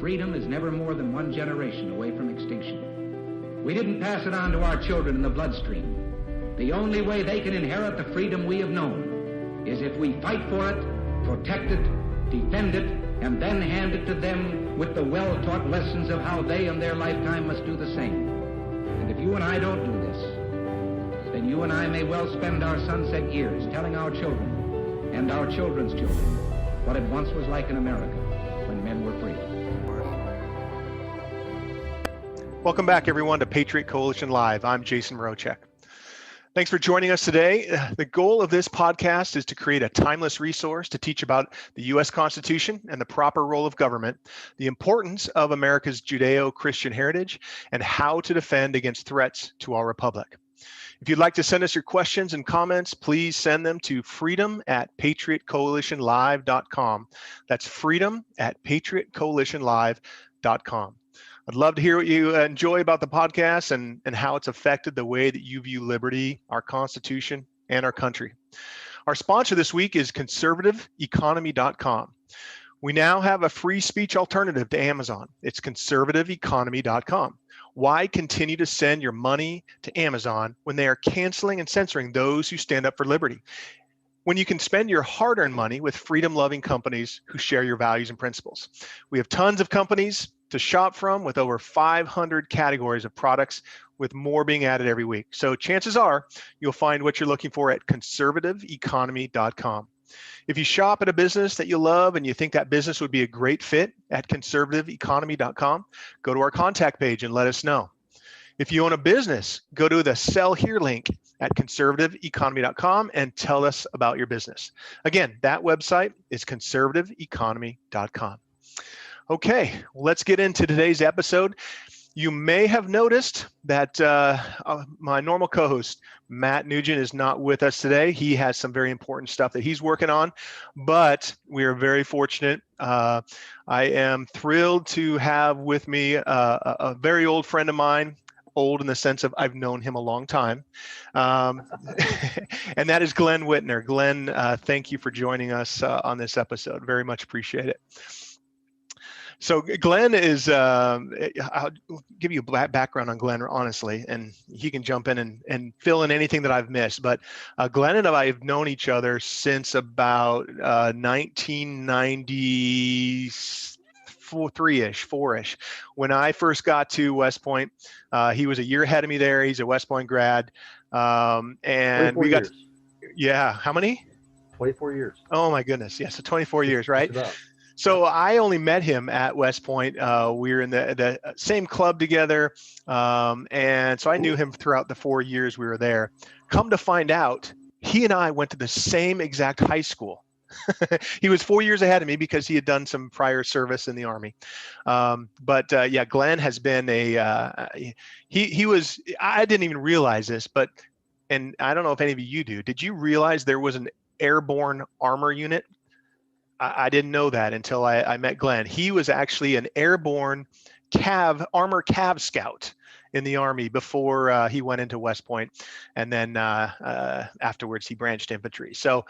freedom is never more than one generation away from extinction. We didn't pass it on to our children in the bloodstream. The only way they can inherit the freedom we have known is if we fight for it, protect it, defend it, and then hand it to them with the well-taught lessons of how they in their lifetime must do the same. And if you and I don't do this, then you and I may well spend our sunset years telling our children and our children's children what it once was like in America when men were free. Welcome back, everyone, to Patriot Coalition Live. I'm Jason Mrochek. Thanks for joining us today. The goal of this podcast is to create a timeless resource to teach about the U.S. Constitution and the proper role of government, the importance of America's Judeo-Christian heritage, and how to defend against threats to our republic. If you'd like to send us your questions and comments, please send them to freedom@patriotcoalitionlive.com. That's freedom@patriotcoalitionlive.com. I'd love to hear what you enjoy about the podcast and how it's affected the way that you view liberty, our Constitution, and our country. Our sponsor this week is conservativeeconomy.com. We now have a free speech alternative to Amazon. It's conservativeeconomy.com. Why continue to send your money to Amazon when they are canceling and censoring those who stand up for liberty? When you can spend your hard-earned money with freedom-loving companies who share your values and principles. We have tons of companies to shop from with over 500 categories of products, with more being added every week. So chances are you'll find what you're looking for at conservativeeconomy.com. If you shop at a business that you love and you think that business would be a great fit at conservativeeconomy.com, go to our contact page and let us know. If you own a business, go to the Sell Here link at conservativeeconomy.com and tell us about your business. Again, that website is conservativeeconomy.com. Okay, let's get into today's episode. You may have noticed that my normal co-host, Matt Nugent, is not with us today. He has some very important stuff that he's working on, but we are very fortunate. I am thrilled to have with me a very old friend of mine, old in the sense of I've known him a long time, and that is Glen Whitner. Glen, thank you for joining us on this episode. Very much appreciate it. So Glen is, I'll give you a background on Glen, honestly, and he can jump in and fill in anything that I've missed. But Glen and I have known each other since about 1993-ish, 4-ish. When I first got to West Point, he was a year ahead of me there. He's a West Point grad. And we got, yeah, how many? 24 years. Oh my goodness. Yeah, so 24 years, right? So I only met him at West Point. We were in the same club together. And so I knew him throughout the 4 years we were there. Come to find out, he and I went to the same exact high school. He was 4 years ahead of me because he had done some prior service in the Army. Yeah, Glen has been he was, I didn't even realize this, and I don't know if any of you do. Did you realize there was an airborne armor unit? I didn't know that until I met Glen. He was actually an airborne armor cav scout in the Army before he went into West Point, and then afterwards he branched infantry. So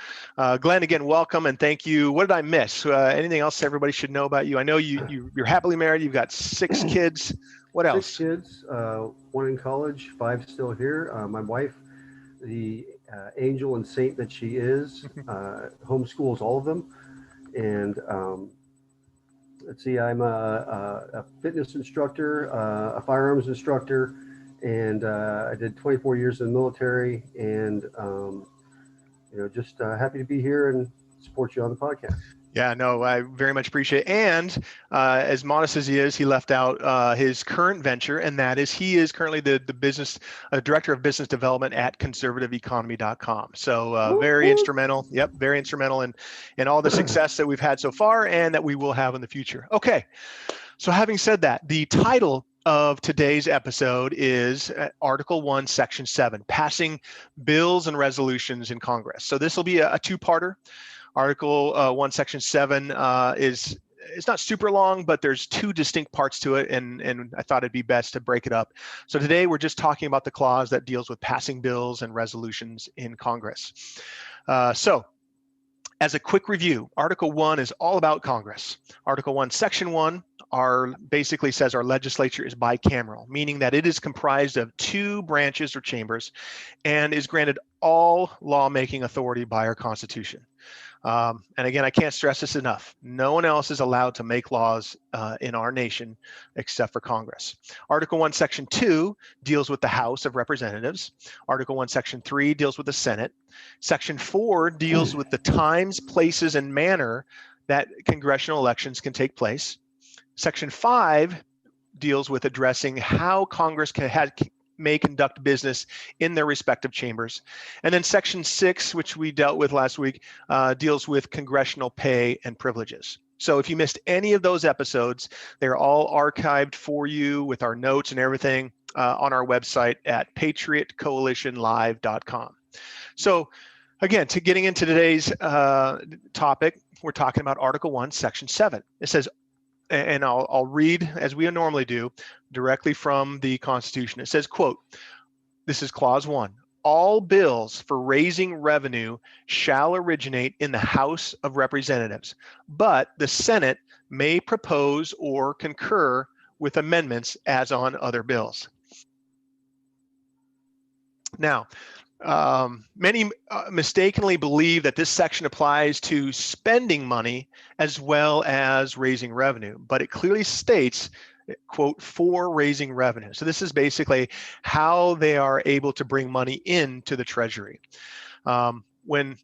Glen, again, welcome and thank you. What did I miss? Anything else everybody should know about you? I know you're happily married. You've got 6 kids. What else? 6 kids, 1 in college, 5 still here. My wife, the angel and saint that she is, homeschools all of them. And let's see, I'm a fitness instructor, a firearms instructor, and I did 24 years in the military, and just happy to be here and support you on the podcast. Yeah, no, I very much appreciate it. And as modest as he is, he left out his current venture, and that is he is currently the business director of business development at conservativeeconomy.com. So very instrumental. Yep, very instrumental in all the success that we've had so far and that we will have in the future. Okay, so having said that, the title of today's episode is Article 1, Section 7, passing bills and resolutions in Congress. So this will be a two-parter. Article 1, Section 7 is not super long, but there's 2 distinct parts to it, and I thought it'd be best to break it up. So today we're just talking about the clause that deals with passing bills and resolutions in Congress. So As a quick review, Article 1 is all about Congress. Article 1, Section 1 basically says our legislature is bicameral, meaning that it is comprised of 2 branches or chambers and is granted all lawmaking authority by our Constitution. And again, I can't stress this enough. No one else is allowed to make laws in our nation except for Congress. Article 1, Section 2 deals with the House of Representatives. Article 1, Section 3 deals with the Senate. Section 4 deals with the times, places, and manner that congressional elections can take place. Section 5 deals with addressing how Congress may conduct business in their respective chambers. And then Section 6, which we dealt with last week, deals with congressional pay and privileges. So if you missed any of those episodes, they're all archived for you with our notes and everything on our website at patriotcoalitionlive.com. So again, getting into today's topic, we're talking about Article 1, Section 7. It says, and I'll read as we normally do directly from the Constitution. It says, quote, this is Clause 1, all bills for raising revenue shall originate in the House of Representatives, but the Senate may propose or concur with amendments as on other bills. Now, many mistakenly believe that this section applies to spending money as well as raising revenue, but it clearly states, quote, for raising revenue. So this is basically how they are able to bring money into the Treasury. When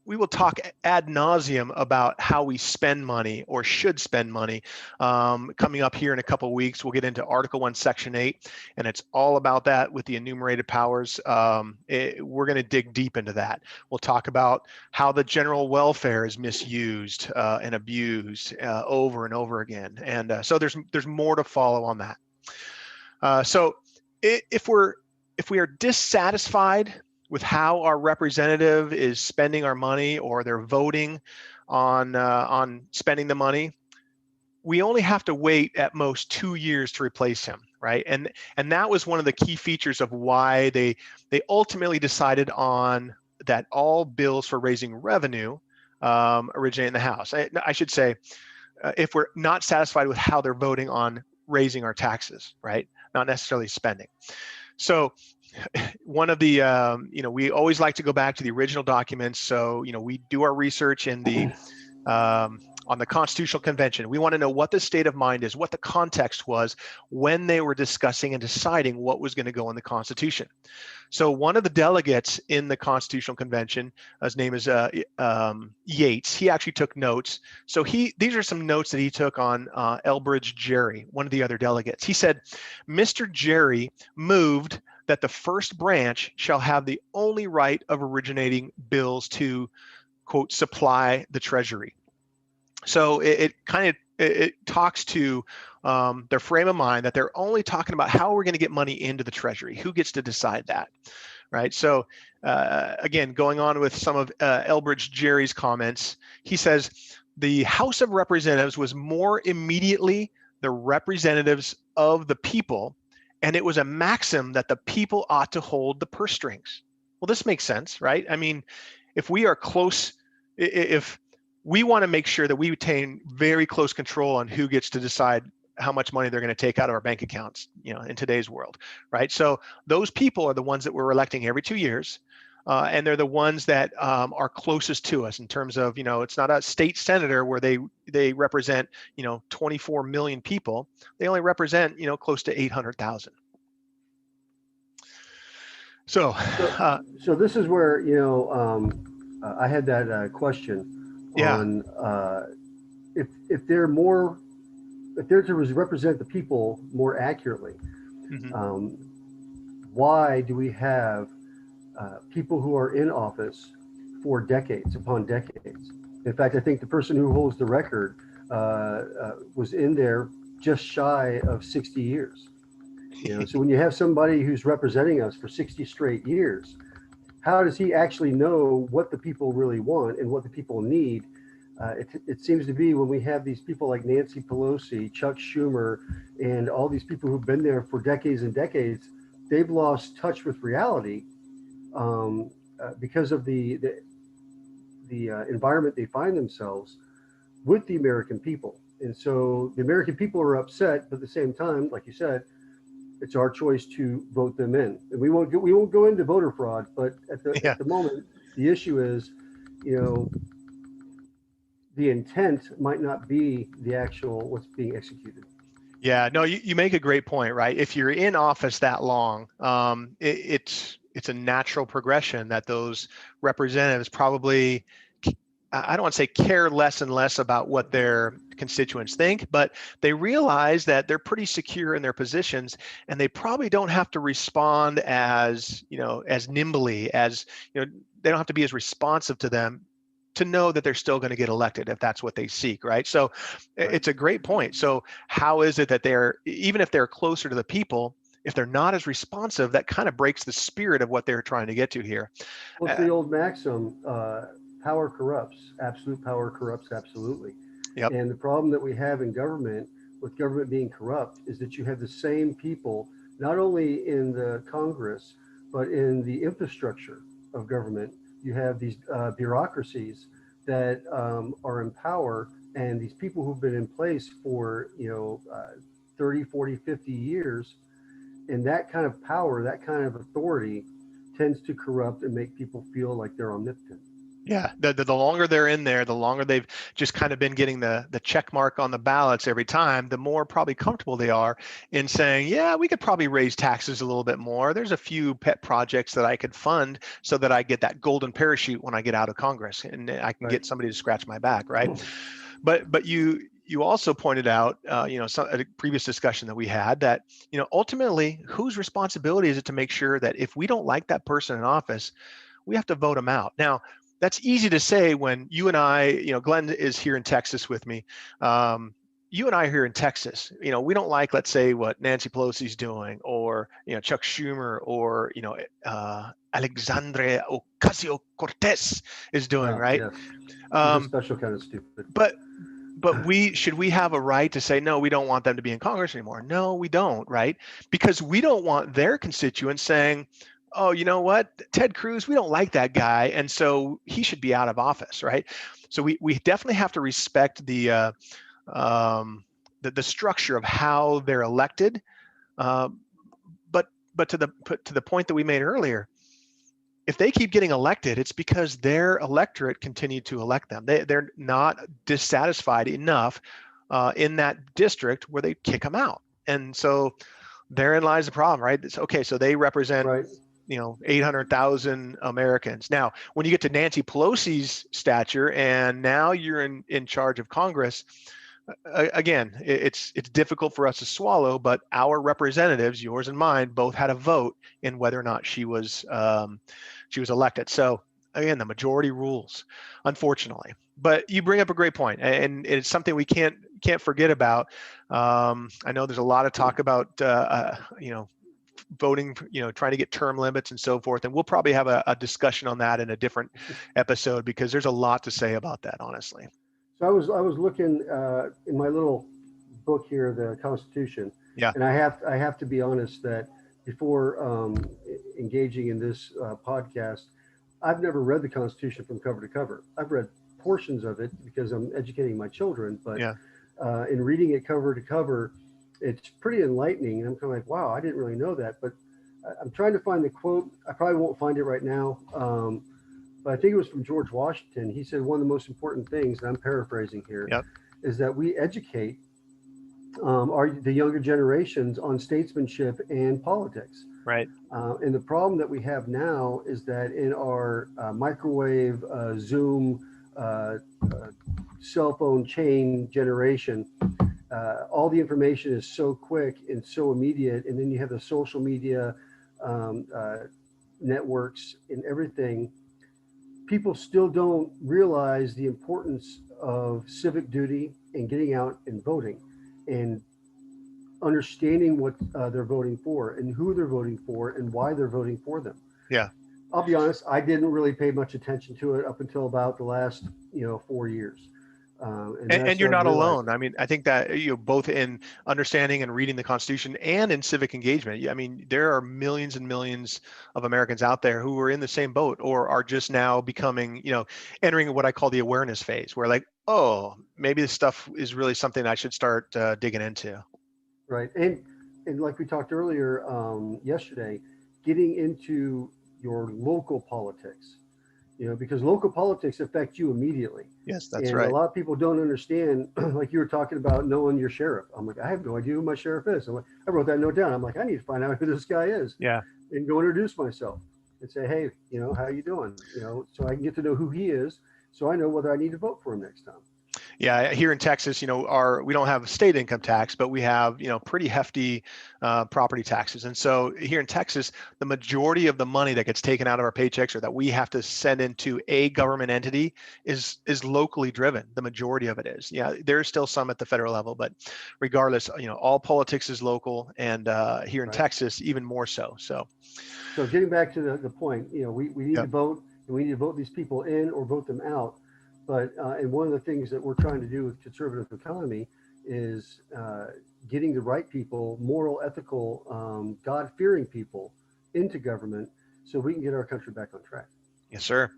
we will talk ad nauseum about how we spend money or should spend money. Coming up here in a couple of weeks, we'll get into Article 1, Section 8, and it's all about that with the enumerated powers. We're going to dig deep into that. We'll talk about how the general welfare is misused and abused over and over again. And so there's more to follow on that. So if we are dissatisfied with how our representative is spending our money, or they're voting on spending the money, we only have to wait at most 2 years to replace him, right? And that was one of the key features of why they ultimately decided on that all bills for raising revenue originate in the House. I should say, if we're not satisfied with how they're voting on raising our taxes, right? Not necessarily spending. So one of the, we always like to go back to the original documents. So, we do our research in the, on the Constitutional Convention. We want to know what the state of mind is, what the context was when they were discussing and deciding what was going to go in the Constitution. So one of the delegates in the Constitutional Convention, his name is Yates. He actually took notes. So these are some notes that he took on Elbridge Gerry, one of the other delegates. He said, Mr. Gerry moved that the first branch shall have the only right of originating bills to, quote, supply the Treasury. So it talks to their frame of mind that they're only talking about how we're going to get money into the Treasury. Who gets to decide that, right? So again, going on with some of Elbridge Gerry's comments, he says, the House of Representatives was more immediately the representatives of the people, and it was a maxim that the people ought to hold the purse strings. Well, this makes sense, right? I mean, if we are close, if we want to make sure that we retain very close control on who gets to decide how much money they're going to take out of our bank accounts, in today's world, right? So those people are the ones that we're electing every 2 years. And they're the ones that are closest to us in terms of, it's not a state senator where they represent, 24 million people. They only represent, close to 800,000. So this is where, I had that question on if they're to represent the people more accurately, why do we have people who are in office for decades upon decades? In fact, I think the person who holds the record was in there just shy of 60 years. So when you have somebody who's representing us for 60 straight years, how does he actually know what the people really want and what the people need? It seems to be when we have these people like Nancy Pelosi, Chuck Schumer, and all these people who've been there for decades and decades, they've lost touch with reality. because of the environment they find themselves with the American people. And so the American people are upset, but at the same time, like you said, it's our choice to vote them in. And we won't go into voter fraud, but Yeah. at the moment, the issue is, you know, the intent might not be the actual what's being executed. Yeah, no, you make a great point, right? If you're in office that long, it's a natural progression that those representatives probably, I don't want to say care less and less about what their constituents think, but they realize that they're pretty secure in their positions, and they probably don't have to respond as, as nimbly as, they don't have to be as responsive to them to know that they're still going to get elected if that's what they seek, right? So Right. it's a great point. So how is it that even if they're closer to the people, if they're not as responsive, that kind of breaks the spirit of what they're trying to get to here. Well, it's the old maxim, power corrupts. Absolute power corrupts absolutely. Yep. And the problem that we have in government, with government being corrupt, is that you have the same people, not only in the Congress, but in the infrastructure of government. You have these bureaucracies that are in power, and these people who've been in place for 30, 40, 50 years, and that kind of power, that kind of authority tends to corrupt and make people feel like they're omnipotent. Yeah, the longer they're in there, the longer they've just kind of been getting the check mark on the ballots every time, the more probably comfortable they are in saying, yeah, we could probably raise taxes a little bit more. There's a few pet projects that I could fund so that I get that golden parachute when I get out of Congress, and I can get somebody to scratch my back, right? But you also pointed out, a previous discussion that we had, that, ultimately, whose responsibility is it to make sure that if we don't like that person in office, we have to vote them out? Now, that's easy to say when you and I, Glenn is here in Texas with me. You and I are here in Texas. We don't like, let's say, what Nancy Pelosi's doing, or Chuck Schumer, or Alexandria Ocasio-Cortez is doing, right? Yes. She's a special kind of stupid. But should we have a right to say, no, we don't want them to be in Congress anymore? No, we don't, right? Because we don't want their constituents saying, oh, you know what, Ted Cruz, we don't like that guy, and so he should be out of office, right? So we definitely have to respect the structure of how they're elected. But to the point that we made earlier, if they keep getting elected, it's because their electorate continued to elect them. They're not dissatisfied enough in that district where they kick them out, and so therein lies the problem, right? It's okay, so they represent. Right. 800,000 Americans. Now, when you get to Nancy Pelosi's stature, and now you're in charge of Congress, again, it's difficult for us to swallow, but our representatives, yours and mine, both had a vote in whether or not she was elected. So again, the majority rules, unfortunately. But you bring up a great point, and it's something we can't forget about. I know there's a lot of talk about voting, trying to get term limits and so forth. And we'll probably have a discussion on that in a different episode, because there's a lot to say about that, honestly. So I was looking in my little book here, the Constitution. Yeah. And I have to be honest that before engaging in this podcast, I've never read the Constitution from cover to cover. I've read portions of it because I'm educating my children, but in reading it cover to cover, it's pretty enlightening, and I'm kind of like, wow, I didn't really know that. But I'm trying to find the quote. I probably won't find it right now, but I think it was from George Washington. He said one of the most important things, and I'm paraphrasing here, is that we educate the younger generations on statesmanship and politics. Right. And the problem that we have now is that in our microwave, Zoom, cell phone chain generation, all the information is so quick and so immediate, and then you have the social media networks and everything. People still don't realize the importance of civic duty and getting out and voting and understanding what they're voting for and who they're voting for and why they're voting for them. Yeah. I'll be honest, I didn't really pay much attention to it up until about the last 4 years. And you're not alone. I mean, I think that both in understanding and reading the Constitution and in civic engagement. I mean, there are millions and millions of Americans out there who are in the same boat or are just now becoming, entering what I call the awareness phase, where like, oh, maybe this stuff is really something I should start digging into. Right, and like we talked earlier yesterday, getting into your local politics. Because local politics affect you immediately. Yes, that's and right. A lot of people don't understand, like you were talking about knowing your sheriff. I'm like, I have no idea who my sheriff is. I'm like, I wrote that note down. I'm like, I need to find out who this guy is. Yeah. And go introduce myself and say, hey, how you doing? So I can get to know who he is, so I know whether I need to vote for him next time. Yeah, here in Texas, we don't have state income tax, but we have, pretty hefty property taxes. And so here in Texas, the majority of the money that gets taken out of our paychecks or that we have to send into a government entity is locally driven. The majority of it is. Yeah, there's still some at the federal level, but regardless, all politics is local, and here in Right. Texas, even more so. So getting back to the point, we need Yep. to vote, and we need to vote these people in or vote them out. But and one of the things that we're trying to do with conservative economy is getting the right people, moral, ethical, God-fearing people into government, so we can get our country back on track. Yes, sir.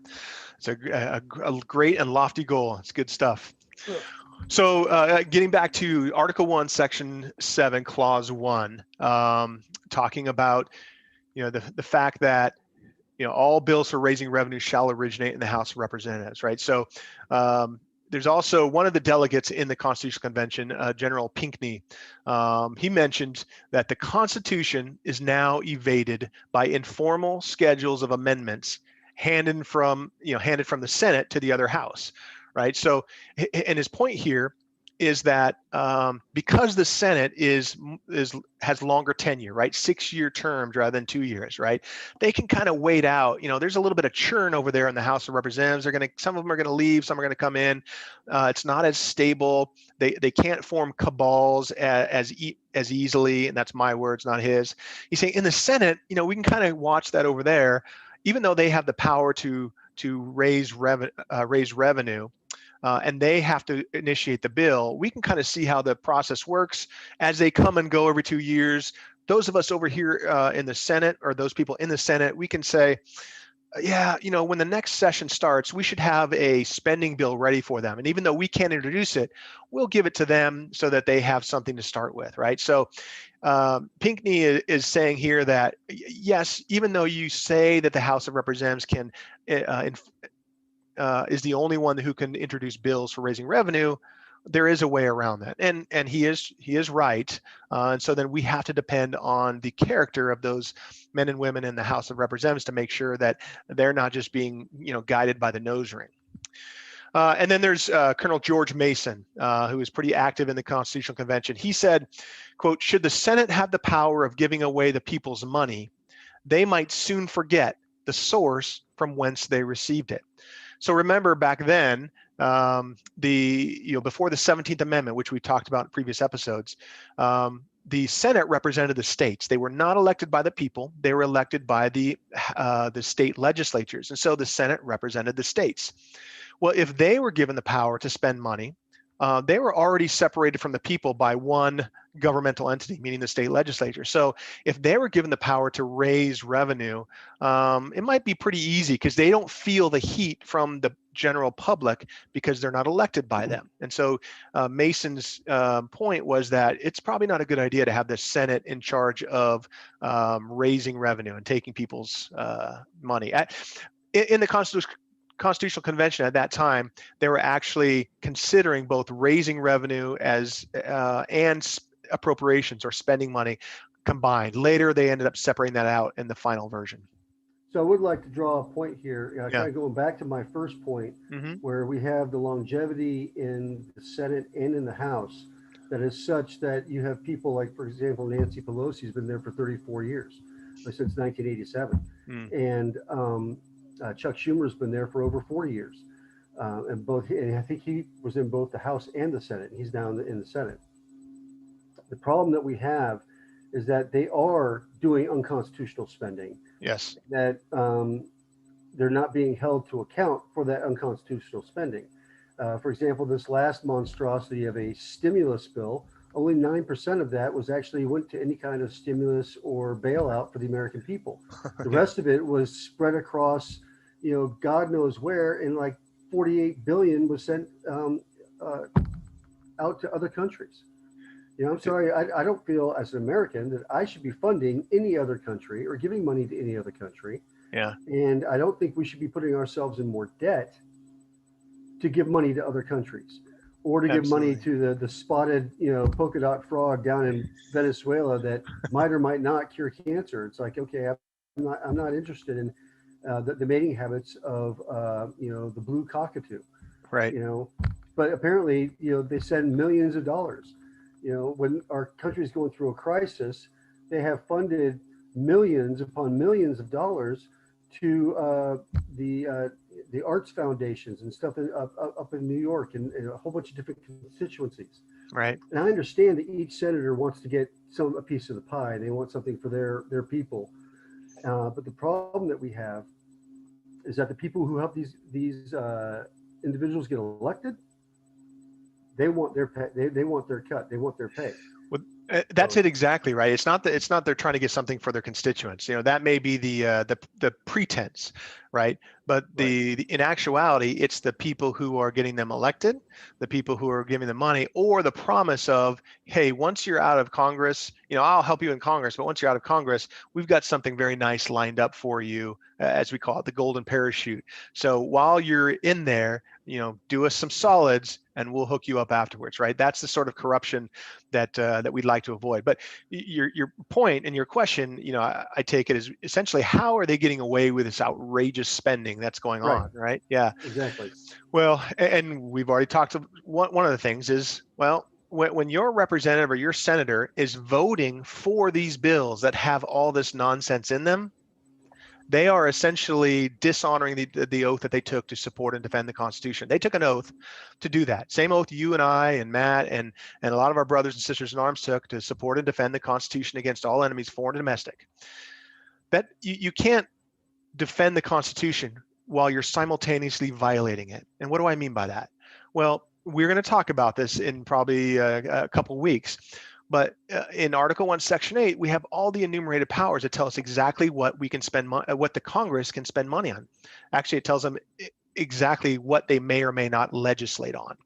It's a great and lofty goal. It's good stuff. So getting back to Article 1, Section 7, Clause 1, talking about the fact that all bills for raising revenue shall originate in the House of Representatives, right? So there's also one of the delegates in the Constitutional Convention, General Pinckney. He mentioned that the Constitution is now evaded by informal schedules of amendments handed from the Senate to the other House, right? So, and his point here is that because the Senate has longer tenure, right? 6-year terms rather than 2 years, right? They can kind of wait out. There's a little bit of churn over there in the House of Representatives. Some of them are going to leave, some are going to come in. It's not as stable. They can't form cabals as easily, and that's my words, not his. He's saying in the Senate, we can kind of watch that over there, even though they have the power to raise revenue. And they have to initiate the bill. We can kind of see how the process works as they come and go every 2 years. Those of us over here in the Senate, or those people in the Senate, we can say, yeah, when the next session starts, we should have a spending bill ready for them. And even though we can't introduce it, we'll give it to them so that they have something to start with, right? So Pinckney is saying here that, yes, even though you say that the House of Representatives can is the only one who can introduce bills for raising revenue, there is a way around that, and he is right. And so then we have to depend on the character of those men and women in the House of Representatives to make sure that they're not just being guided by the nose ring. And then there's Colonel George Mason, who is pretty active in the Constitutional Convention. He said, quote, "Should the Senate have the power of giving away the people's money, they might soon forget the source from whence they received it." So remember back then, before the 17th Amendment, which we talked about in previous episodes, the Senate represented the states. They were not elected by the people; they were elected by the state legislatures, and so the Senate represented the states. Well, if they were given the power to spend money, they were already separated from the people by one governmental entity, meaning the state legislature. So if they were given the power to raise revenue, it might be pretty easy because they don't feel the heat from the general public because they're not elected by them. And so Mason's point was that it's probably not a good idea to have the Senate in charge of raising revenue and taking people's money. In the Constitutional Convention at that time, they were actually considering both raising revenue and appropriations or spending money combined. Later, they ended up separating that out in the final version. So I would like to draw a point here, Yeah. kind of going back to my first point, where we have the longevity in the Senate and in the House that is such that you have people like, for example, Nancy Pelosi's been there for 34 years, since 1987. And Chuck Schumer's been there for over 40 years. And I think he was in both the House and the Senate. He's now in the Senate. The problem that we have is that they are doing unconstitutional spending. Yes. That they're not being held to account for that unconstitutional spending. For example, this last monstrosity of a stimulus bill, only 9% of that was actually went to any kind of stimulus or bailout for the American people. The Yeah. rest of it was spread across, God knows where, and like 48 billion was sent uh, out to other countries. I'm sorry, I don't feel as an American that I should be funding any other country or giving money to any other country. Yeah. And I don't think we should be putting ourselves in more debt to give money to other countries or to give money Absolutely. to the spotted, polka dot frog down in Venezuela that might or might not cure cancer. It's like, okay, I'm not interested in the mating habits of, the blue cockatoo, Right. you know, but apparently, they send millions of dollars. When our country is going through a crisis, they have funded millions upon millions of dollars to the arts foundations and stuff up in New York and a whole bunch of different constituencies. Right. And I understand that each senator wants to get a piece of the pie. They want something for their people. But the problem that we have is that the people who help these individuals get elected, they want their pay, they want their cut, they want their pay. Well, that's So, it exactly, right. It's not they're trying to get something for their constituents. That may be the pretense, right? But right, in actuality, it's the people who are getting them elected, the people who are giving them money, or the promise of, hey, once you're out of Congress, I'll help you in Congress, but once you're out of Congress, we've got something very nice lined up for you, as we call it, the golden parachute. So while you're in there, do us some solids and we'll hook you up afterwards, right? That's the sort of corruption that we'd like to avoid. But your point and your question, I take it as essentially, how are they getting away with this outrageous spending that's going right, on, right? Yeah. exactly, Well, and we've already talked. One of the things is, well, when your representative or your senator is voting for these bills that have all this nonsense in them, they are essentially dishonoring the oath that they took to support and defend the Constitution. They took an oath to do that. Same oath you and I and Matt and a lot of our brothers and sisters in arms took to support and defend the Constitution against all enemies, foreign and domestic. That you can't defend the Constitution while you're simultaneously violating it. And what do I mean by that? Well, we're going to talk about this in probably a couple weeks. But in Article 1, Section 8, we have all the enumerated powers that tell us exactly what we can spend, what the Congress can spend money on. Actually, it tells them exactly what they may or may not legislate on.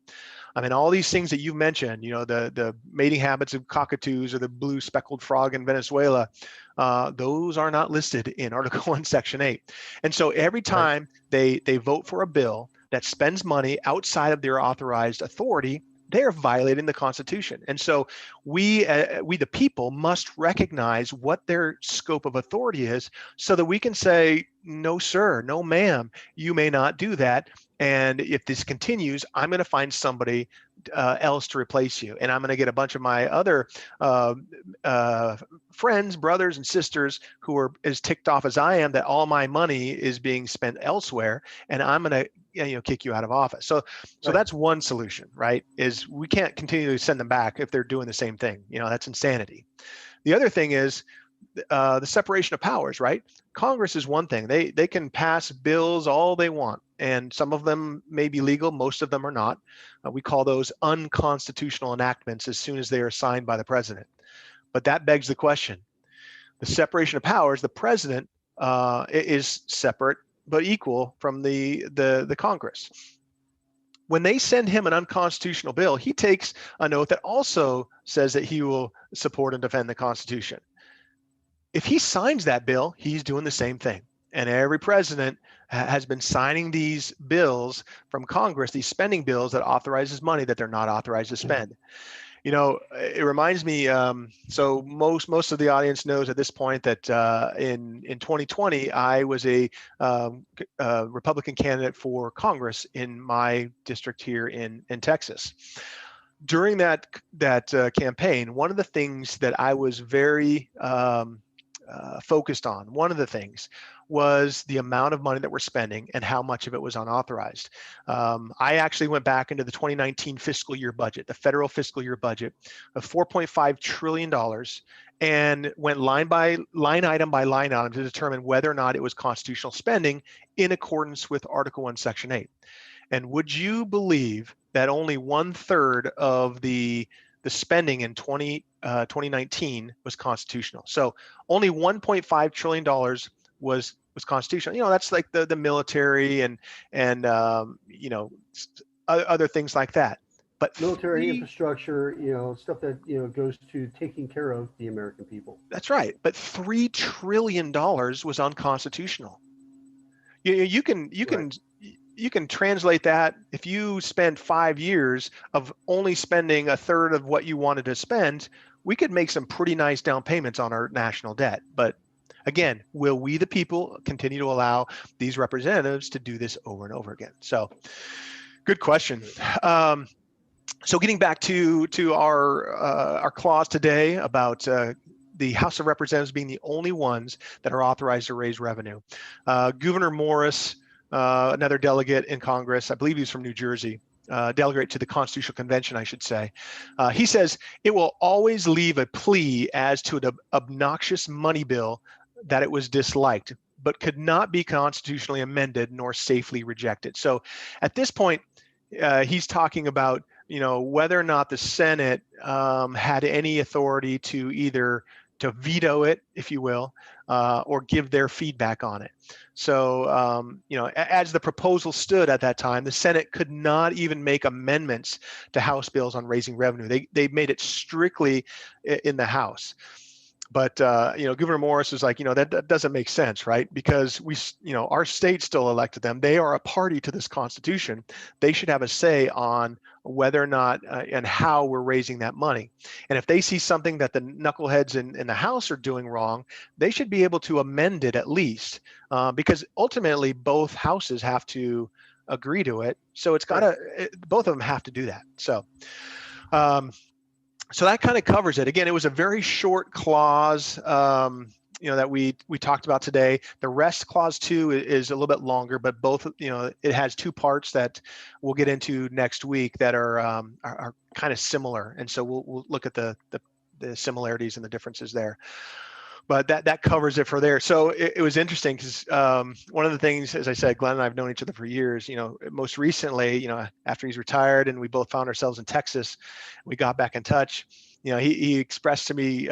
I mean, all these things that you mentioned, the mating habits of cockatoos or the blue speckled frog in Venezuela, those are not listed in Article 1, Section 8. And so every time they vote for a bill that spends money outside of their authorized authority, they're violating the Constitution. And so we the people must recognize what their scope of authority is so that we can say, no, sir, no, ma'am, you may not do that. And if this continues, I'm going to find somebody else to replace you. And I'm going to get a bunch of my other friends, brothers, and sisters who are as ticked off as I am that all my money is being spent elsewhere. And I'm going to kick you out of office. So that's one solution, right? Is we can't continue to send them back if they're doing the same thing. That's insanity. The other thing is the separation of powers, right? Congress is one thing. They can pass bills all they want, and some of them may be legal, most of them are not. We call those unconstitutional enactments as soon as they are signed by the president. But that begs the question: the separation of powers, the president is separate but equal from the Congress. When they send him an unconstitutional bill, he takes an oath that also says that he will support and defend the Constitution. If he signs that bill, he's doing the same thing. And every president has been signing these bills from Congress, these spending bills that authorizes money that they're not authorized to spend. It reminds me, so most of the audience knows at this point that in 2020, I was a Republican candidate for Congress in my district here in Texas. During that campaign, one of the things that I was very focused on, one of the things was the amount of money that we're spending and how much of it was unauthorized. I actually went back into the 2019 fiscal year budget, the federal fiscal year budget of $4.5 trillion, and went line item by line item to determine whether or not it was constitutional spending in accordance with Article 1, Section 8. And would you believe that only 1/3 of the spending in 2019 was constitutional? So only $1.5 trillion was constitutional. That's like the military and other things like that. But Military infrastructure, stuff that goes to taking care of the American people. That's right. But $3 trillion was unconstitutional. You can translate that. If you spend 5 years of only spending 1/3 of what you wanted to spend, we could make some pretty nice down payments on our national debt. But again, will we, the people, continue to allow these representatives to do this over and over again? So, good question. So getting back to our clause today about the House of Representatives being the only ones that are authorized to raise revenue. Gouverneur Morris, another delegate in Congress, I believe he's from New Jersey, delegate to the Constitutional Convention, I should say. He says, it will always leave a plea as to an obnoxious money bill that it was disliked, but could not be constitutionally amended nor safely rejected. So at this point, he's talking about whether or not the Senate had any authority to either to veto it, if you will, or give their feedback on it. So, as the proposal stood at that time, the Senate could not even make amendments to House bills on raising revenue. They made it strictly in the House. But Gouverneur Morris is like, that doesn't make sense, right? Because our state still elected them. They are a party to this Constitution. They should have a say on whether or not and how we're raising that money. And if they see something that the knuckleheads in the House are doing wrong, they should be able to amend it at least, because ultimately both houses have to agree to it. So it's got to, both of them have to do that. So. So that kind of covers it. Again, it was a very short clause, that we talked about today. The rest, clause 2, is a little bit longer, but both, it has 2 parts that we'll get into next week that are kind of similar, and so we'll look at the similarities and the differences there. But that covers it for there. So it was interesting because one of the things, as I said, Glenn and I have known each other for years. Most recently, after he's retired and we both found ourselves in Texas, we got back in touch. He expressed to me,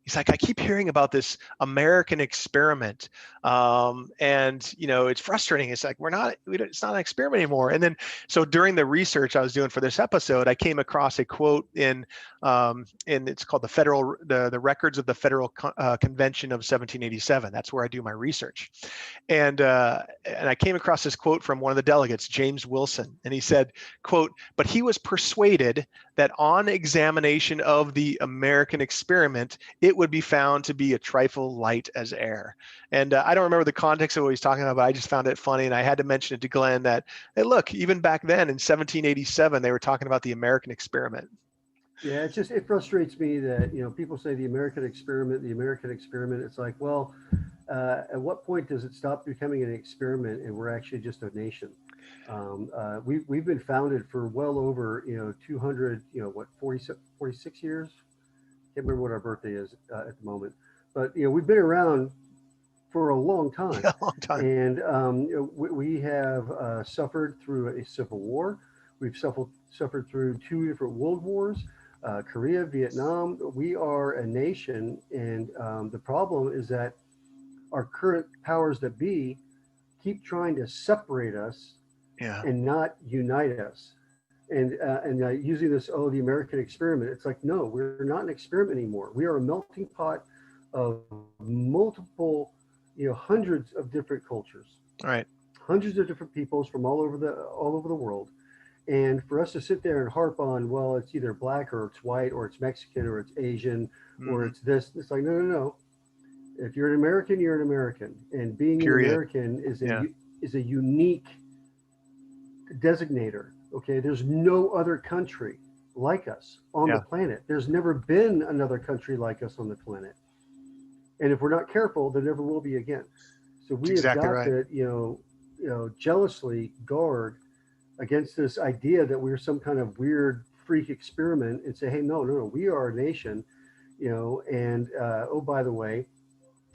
he's like, I keep hearing about this American experiment, and it's frustrating. It's like it's not an experiment anymore. And then, so during the research I was doing for this episode, I came across a quote in it's called the Records of the Federal Convention of 1787. That's where I do my research, and I came across this quote from one of the delegates, James Wilson, and he said, quote, "But he was persuaded that on examination of the American experiment, it would be found to be a trifle light as air." And I don't remember the context of what he's talking about, but I just found it funny. And I had to mention it to Glenn that, hey, look, even back then in 1787, they were talking about the American experiment. Yeah, it frustrates me that, people say the American experiment. It's like, well, at what point does it stop becoming an experiment and we're actually just a nation? We've been founded for well over 200 46 years. Can't remember what our birthday is at the moment, but we've been around for a long time. A long time. And we have suffered through a civil war. We've suffered through 2 different world wars, Korea, Vietnam. We are a nation, and the problem is that our current powers that be keep trying to separate us and not unite us. And using this, the American experiment, it's like, no, we're not an experiment anymore. We are a melting pot of multiple, hundreds of different cultures, right? Hundreds of different peoples from all over the world. And for us to sit there and harp on, well, it's either black or it's white or it's Mexican or it's Asian or it's this, it's like, no. If you're an American, you're an American, and being an American is a unique designator. Okay, there's no other country like us on the planet. There's never been another country like us on the planet, and if we're not careful, there never will be again. So we have got to, jealously guard against this idea that we're some kind of weird freak experiment, and say, hey, no, we are a nation, and oh, by the way,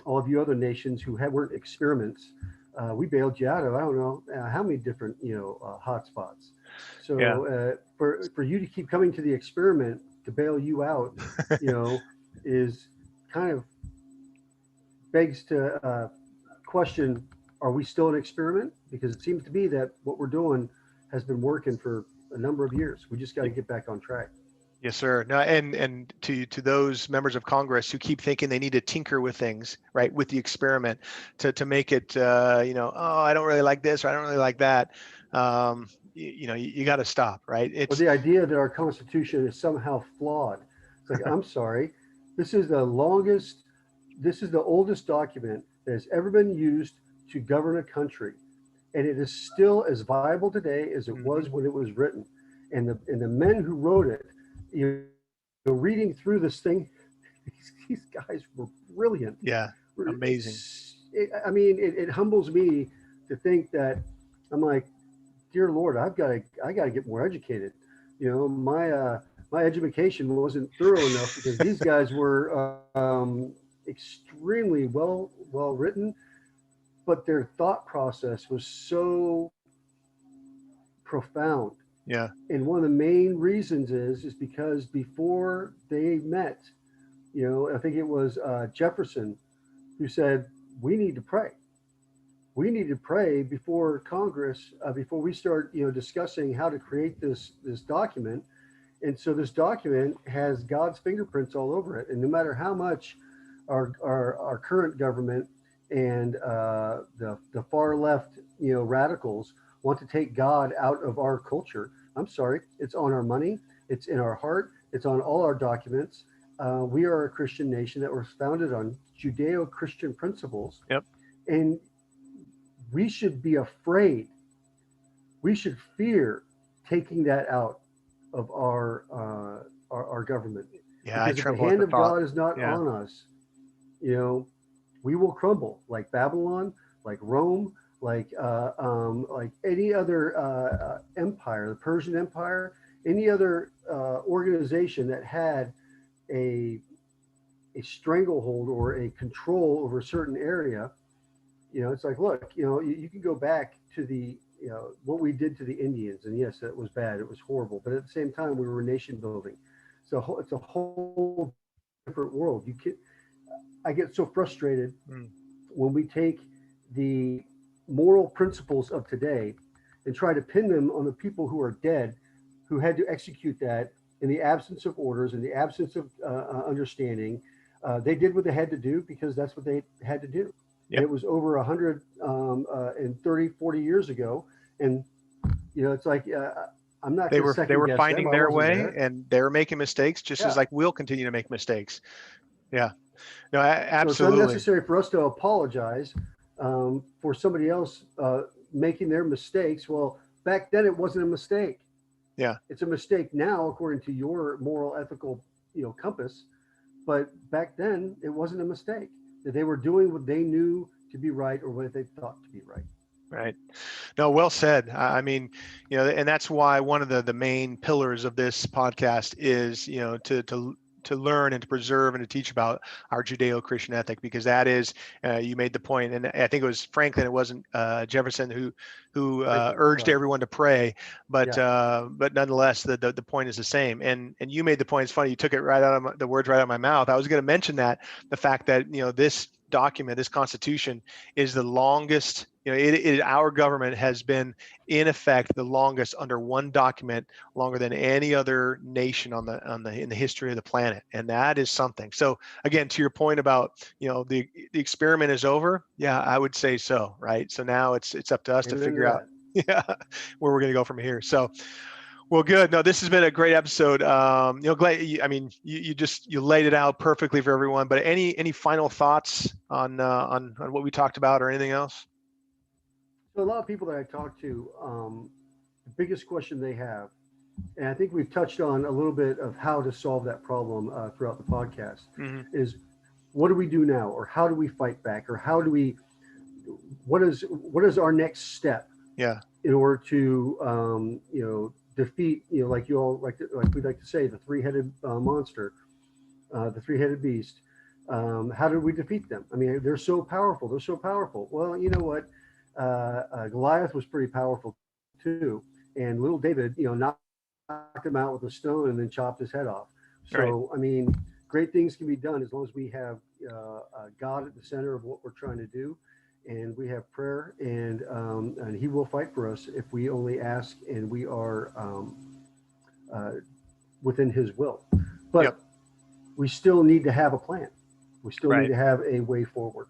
all of you other nations who weren't experiments, we bailed you out of, I don't know how many different, hot spots. Yeah. So for you to keep coming to the experiment to bail you out, is kind of begs to question, are we still an experiment? Because it seems to be that what we're doing has been working for a number of years. We just got to get back on track. Yes, sir. No, and to those members of Congress who keep thinking they need to tinker with things, right, with the experiment to make it, oh, I don't really like this or I don't really like that. You got to stop, right? Or the idea that our Constitution is somehow flawed. It's like, I'm sorry, this is the oldest document that has ever been used to govern a country, and it is still as viable today as it was when it was written. And the men who wrote it, reading through this thing, these guys were brilliant. Yeah, amazing. It humbles me to think that I'm like, dear Lord, I got to get more educated. My education wasn't thorough enough because these guys were extremely well written, but their thought process was so profound. Yeah. And one of the main reasons is because before they met, I think it was Jefferson who said, we need to pray. We need to pray before Congress, before we start, discussing how to create this document. And so this document has God's fingerprints all over it. And no matter how much our current government and the far left, radicals want to take God out of our culture, I'm sorry, it's on our money, it's in our heart, it's on all our documents. We are a Christian nation that was founded on Judeo-Christian principles. Yep. And we should be afraid. We should fear taking that out of our government. Yeah, because if the hand of God is not on us, we will crumble like Babylon, like Rome, like any other empire, the Persian Empire, any other organization that had a stranglehold or a control over a certain area. It's like, look, you can go back to the, what we did to the Indians, and yes, that was bad. It was horrible. But at the same time, we were nation building. So it's a whole different world. I get so frustrated when we take the moral principles of today and try to pin them on the people who are dead, who had to execute that in the absence of orders, in the absence of understanding. They did what they had to do because that's what they had to do. Yep. It was over 130, 40 years ago. And, it's like, I'm not they were finding them. their way there. And they were making mistakes just as like we'll continue to make mistakes. Yeah, no, absolutely. So it's unnecessary for us to apologize for somebody else making their mistakes. Well, back then it wasn't a mistake. Yeah. It's a mistake now, according to your moral, ethical, compass. But back then it wasn't a mistake. That they were doing what they knew to be right or what they thought to be right. Right. No, well said. I mean, and that's why one of the main pillars of this podcast is, to learn and to preserve and to teach about our Judeo-Christian ethic, because that is, you made the point, and I think it was Franklin, it wasn't Jefferson who urged everyone to pray, but nonetheless, the point is the same. And you made the point. It's funny, you took it right out of the words right out of my mouth. I was going to mention that the fact that this document, this Constitution, is the longest. Our government has been in effect the longest under one document, longer than any other nation in the history of the planet, and that is something. So again, to your point about the experiment is over, yeah, I would say so, right? So now it's up to us to figure out where we're going to go from here. So, well, good. No, this has been a great episode. Glenn, I mean, you laid it out perfectly for everyone. But any final thoughts on what we talked about or anything else? So a lot of people that I talk to, the biggest question they have, and I think we've touched on a little bit of how to solve that problem throughout the podcast, is what do we do now, or how do we fight back, or what is our next step? Yeah. In order to defeat, like we'd like to say, the three-headed monster, the three-headed beast. How do we defeat them? I mean, they're so powerful. Well, you know what? Goliath was pretty powerful too, and little David, knocked him out with a stone and then chopped his head off. Right. So, I mean, great things can be done as long as we have God at the center of what we're trying to do, and we have prayer, and He will fight for us if we only ask and we are uh, within His will. But Yep. we still need to have a plan. We still Right. need to have a way forward.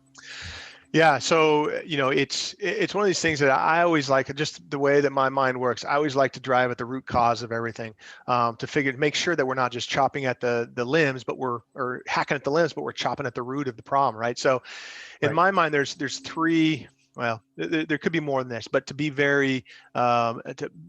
Yeah, so it's one of these things that I always like, just the way that my mind works. I always like to drive at the root cause of everything, to make sure that we're not just chopping at the limbs, or hacking at the limbs, but we're chopping at the root of the problem, right? So, in Right. my mind, there's three. Well, there could be more than this, but to be very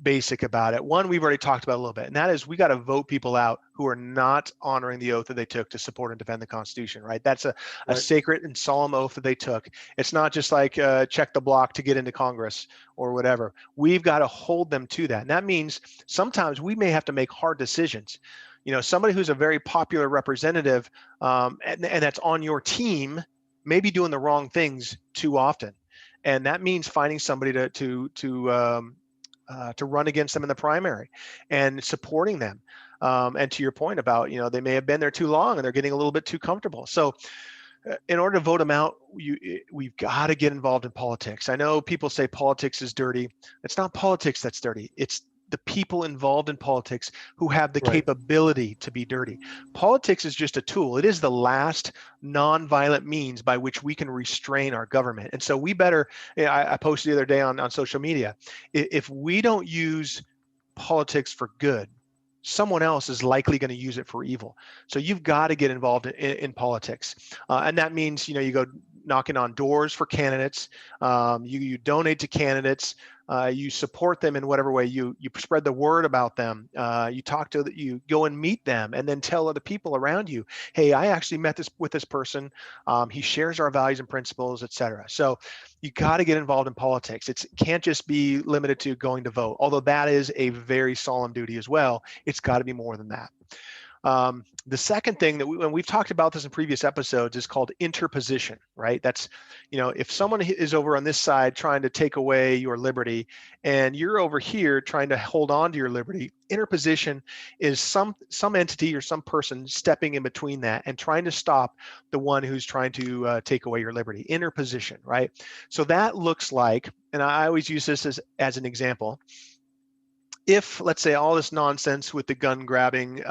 basic about it, one we've already talked about a little bit, and that is we got to vote people out who are not honoring the oath that they took to support and defend the Constitution, right? That's a Right. sacred and solemn oath that they took. It's not just like check the block to get into Congress or whatever. We've got to hold them to that, and that means sometimes we may have to make hard decisions. Somebody who's a very popular representative, and that's on your team, may be doing the wrong things too often. And that means finding somebody to run against them in the primary and supporting them. And to your point about, they may have been there too long and they're getting a little bit too comfortable. So in order to vote them out, we've got to get involved in politics. I know people say politics is dirty. It's not politics that's dirty. It's the people involved in politics who have the Right. capability to be dirty. Politics is just a tool. It is the last non-violent means by which we can restrain our government. And so we better, I posted the other day on social media, if we don't use politics for good, someone else is likely going to use it for evil. So you've got to get involved in politics. And that means, you go knocking on doors for candidates, you donate to candidates, you support them in whatever way, you spread the word about them, you go and meet them, and then tell other people around you, hey, I actually met with this person, he shares our values and principles, etc. So you got to get involved in politics. It can't just be limited to going to vote, although that is a very solemn duty as well. It's got to be more than that. The second thing that when we've talked about this in previous episodes is called interposition, right? That's, if someone is over on this side trying to take away your liberty and you're over here trying to hold on to your liberty, interposition is some entity or some person stepping in between that and trying to stop the one who's trying to take away your liberty. Interposition, right? So that looks like, and I always use this as an example. If, let's say, all this nonsense with the gun grabbing,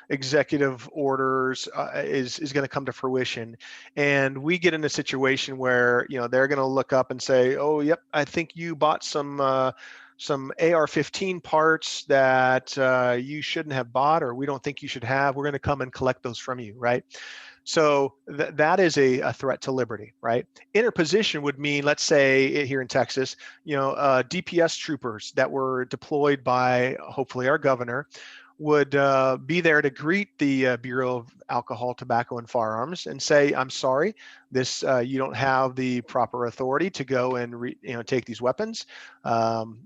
executive orders is going to come to fruition, and we get in a situation where, they're going to look up and say, oh, yep, I think you bought some AR-15 parts that you shouldn't have bought, or we don't think you should have. We're going to come and collect those from you, right? So that is a threat to liberty, right? Interposition would mean, let's say here in Texas, DPS troopers that were deployed by hopefully our governor would be there to greet the Bureau of Alcohol, Tobacco, and Firearms and say, I'm sorry, this you don't have the proper authority to go and take these weapons.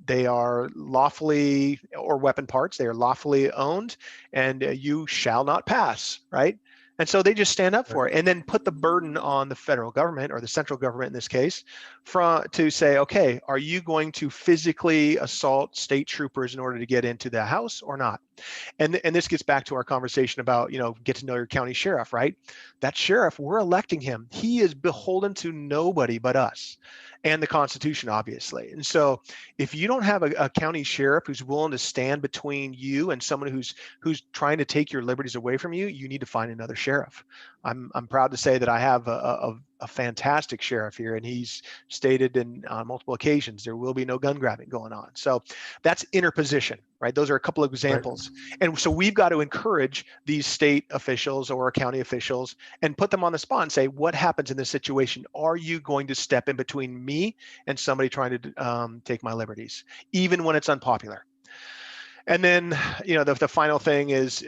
They are lawfully, or weapon parts, they are lawfully owned, and you shall not pass, right? And so they just stand up for it and then put the burden on the federal government, or the central government in this case, to say, okay, are you going to physically assault state troopers in order to get into the house or not? And this gets back to our conversation about, get to know your county sheriff, right? That sheriff, we're electing him. He is beholden to nobody but us and the Constitution, obviously. And so if you don't have a county sheriff who's willing to stand between you and someone who's trying to take your liberties away from you, you need to find another sheriff. I'm proud to say that I have a fantastic sheriff here, and he's stated on multiple occasions there will be no gun grabbing going on. So that's interposition, right? Those are a couple of examples. Right. And so we've got to encourage these state officials or county officials and put them on the spot and say, what happens in this situation? Are you going to step in between me and somebody trying to take my liberties, even when it's unpopular? And then, the final thing is,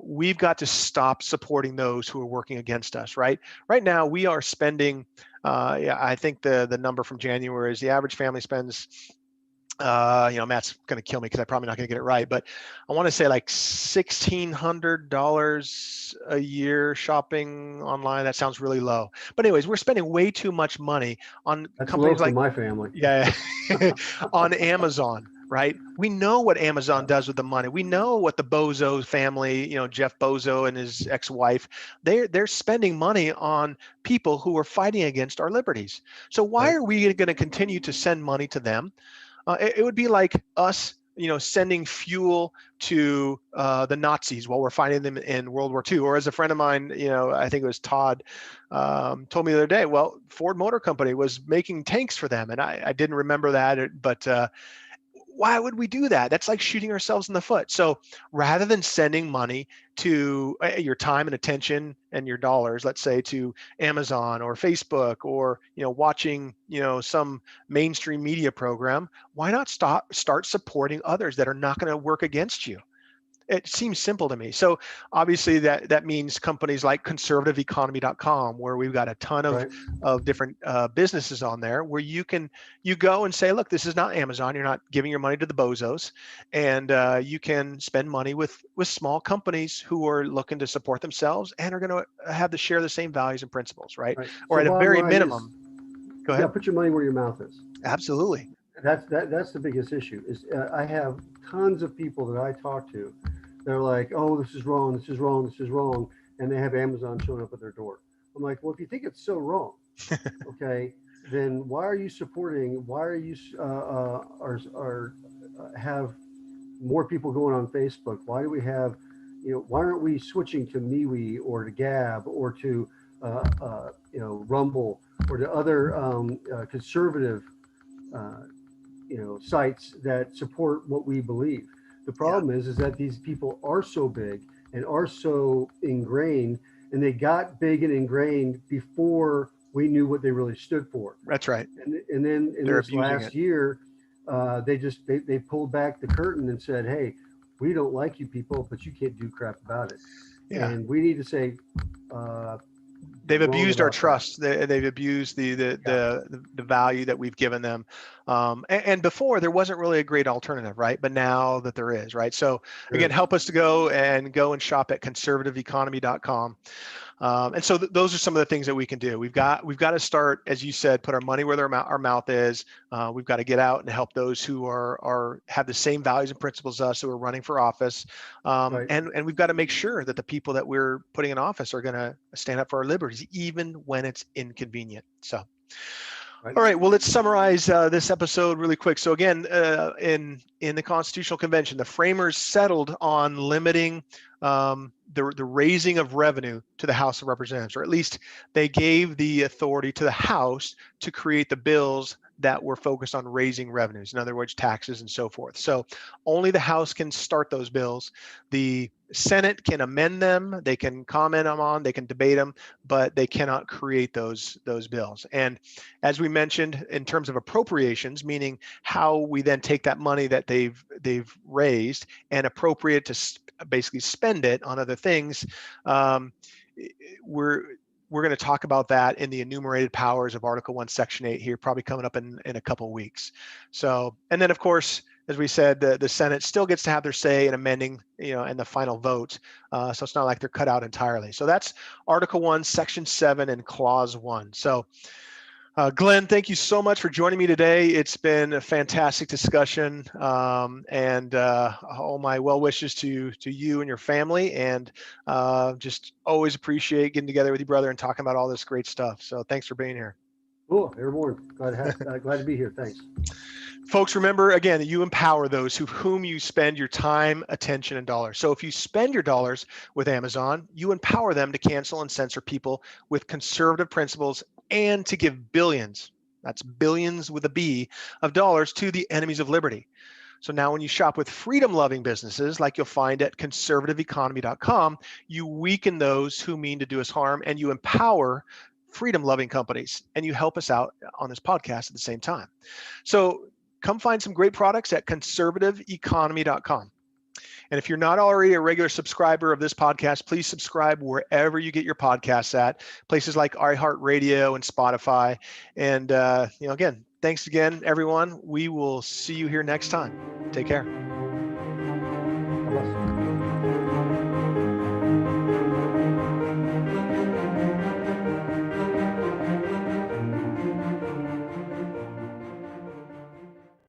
we've got to stop supporting those who are working against us, right? Right now, we are spending, I think the number from January is the average family spends Matt's going to kill me because I'm probably not going to get it right, but I want to say like $1,600 a year shopping online. That sounds really low. But anyways, we're spending way too much money on That's low companies for like, my family. yeah, on Amazon, right? We know what Amazon does with the money. We know what the Bozo family, Jeff Bozo and his ex-wife, they're spending money on people who are fighting against our liberties. So why Right. are we going to continue to send money to them? It would be like us, sending fuel to the Nazis while we're fighting them in World War II. Or as a friend of mine, I think it was Todd, told me the other day, well, Ford Motor Company was making tanks for them. And I didn't remember that, but why would we do that? That's like shooting ourselves in the foot. So rather than sending money to your time and attention and your dollars, let's say to Amazon or Facebook or watching some mainstream media program, why not start supporting others that are not going to work against you? It seems simple to me. So obviously that means companies like conservativeeconomy.com, where we've got a ton Right. of different businesses on there where you go and say, look, this is not Amazon. You're not giving your money to the bozos, and you can spend money with small companies who are looking to support themselves and are going to have to share the same values and principles, right? Right. Or So at a bottom very line minimum. Go yeah, ahead. put your money where your mouth is. Absolutely. That's the biggest issue. Is I have tons of people that I talk to. They're like, oh, this is wrong, this is wrong, this is wrong, and they have Amazon showing up at their door. I'm like, well, if you think it's so wrong, okay, then why are you supporting? Why are you have more people going on Facebook? Why do we have, why aren't we switching to MeWe or to Gab or to Rumble or to other conservative sites that support what we believe? The problem is that these people are so big and are so ingrained, and they got big and ingrained before we knew what they really stood for. That's right. And then in They're this last year, they pulled back the curtain and said, hey, we don't like you people, but you can't do crap about it. Yeah. And we need to say, they've abused our trust. They've abused the value that we've given them. And before there wasn't really a great alternative, right? But now that there is, right? So again, help us to go and shop at conservativeeconomy.com. And so those are some of the things that we can do. We've got to start, as you said, put our money where our mouth is. We've got to get out and help those who have the same values and principles as us, who are running for office. Right. And we've got to make sure that the people that we're putting in office are going to stand up for our liberties, even when it's inconvenient. So. Right. All right, well, let's summarize this episode really quick. So again, in the Constitutional Convention, the framers settled on limiting the raising of revenue to the House of Representatives, or at least they gave the authority to the House to create the bills that were focused on raising revenues, in other words, taxes and so forth. So only the House can start those bills. The Senate can amend them, they can comment on, they can debate them, but they cannot create those bills. And as we mentioned, in terms of appropriations, meaning how we then take that money that they've raised and appropriate to basically spend it on other things, we're going to talk about that in the enumerated powers of Article 1, Section 8 here, probably coming up in a couple of weeks. So, and then of course, as we said, the Senate still gets to have their say in amending, and the final vote. So it's not like they're cut out entirely. So that's Article 1, Section 7 and Clause 1. So Glenn, thank you so much for joining me today. It's been a fantastic discussion, and all my well wishes to you and your family, and just always appreciate getting together with you, brother, and talking about all this great stuff. So thanks for being here. Cool. Everyone, glad to be here. Thanks. Folks, remember again that you empower those whom you spend your time, attention, and dollars. So if you spend your dollars with Amazon, you empower them to cancel and censor people with conservative principles and to give billions, that's billions with a B, of dollars to the enemies of liberty. So now when you shop with freedom-loving businesses, like you'll find at conservativeeconomy.com, you weaken those who mean to do us harm, and you empower freedom-loving companies, and you help us out on this podcast at the same time. So come find some great products at conservativeeconomy.com. And if you're not already a regular subscriber of this podcast, please subscribe wherever you get your podcasts at, places like iHeartRadio and Spotify. And again, Thanks again, everyone. We will see you here next time. Take care. God bless.